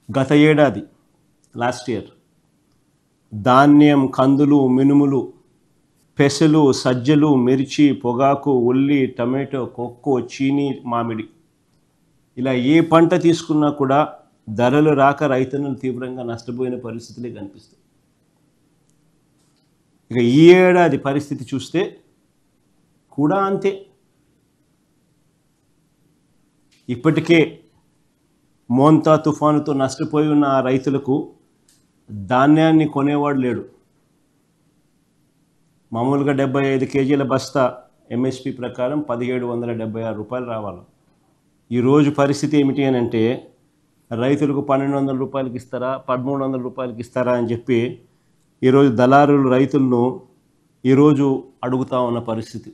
గత ఏడాది last year ధాన్యం, కందులు, మినుములు, పెసలు, సజ్జలు, మిర్చి, పొగాకు, ఉల్లి, టమాటో, కొక్కో, చీనీ, మామిడి ఇలా ఏ పంట తీసుకున్నా కూడా ధరలు రాక రైతులను తీవ్రంగా నష్టపోయిన పరిస్థితులే కనిపిస్తాయి. ఇక ఈ ఏడాది పరిస్థితి చూస్తే కూడా అంతే. ఇప్పటికే మోంతా తుఫానుతో నష్టపోయి ఉన్న ఆ రైతులకు ధాన్యాన్ని కొనేవాడు లేడు. మామూలుగా 75 కేజీల బస్తా ఎంఎస్పి ప్రకారం 1776 రూపాయలు రావాలి. ఈరోజు పరిస్థితి ఏమిటి అని అంటే రైతులకు 1200 రూపాయలకి ఇస్తారా, 1300 రూపాయలకి ఇస్తారా అని చెప్పి ఈరోజు దళారులు రైతులను ఈరోజు అడుగుతూ ఉన్న పరిస్థితి.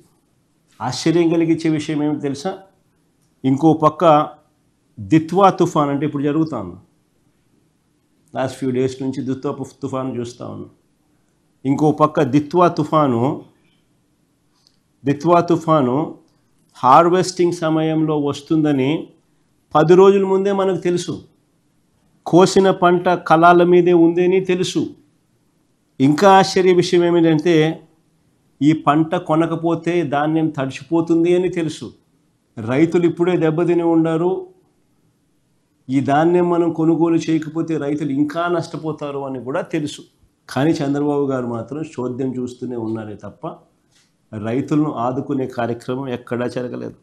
ఆశ్చర్యం కలిగించే విషయం ఏమిటి తెలుసా? ఇంకో పక్క దిత్వా తుఫాన్ అంటే ఇప్పుడు జరుగుతూ ఉంది. లాస్ట్ ఫ్యూ డేస్ నుంచి దిత్వా తుఫాను చూస్తూ ఉన్నాం. ఇంకో పక్క దిత్వా తుఫాను హార్వెస్టింగ్ సమయంలో వస్తుందని 10 రోజుల ముందే మనకు తెలుసు. కోసిన పంట కళాల మీదే ఉందని తెలుసు. ఇంకా ఆశ్చర్య విషయం ఏమిటంటే ఈ పంట కొనకపోతే ధాన్యం తడిచిపోతుంది అని తెలుసు. రైతులు ఇప్పుడే దెబ్బతిని ఉన్నారు. ఈ ధాన్యం మనం కొనుగోలు చేయకపోతే రైతులు ఇంకా నష్టపోతారు అని కూడా తెలుసు. కానీ చంద్రబాబు గారు మాత్రం చోద్యం చూస్తూనే ఉన్నారే తప్ప రైతులను ఆదుకునే కార్యక్రమం ఎక్కడా జరగలేదు.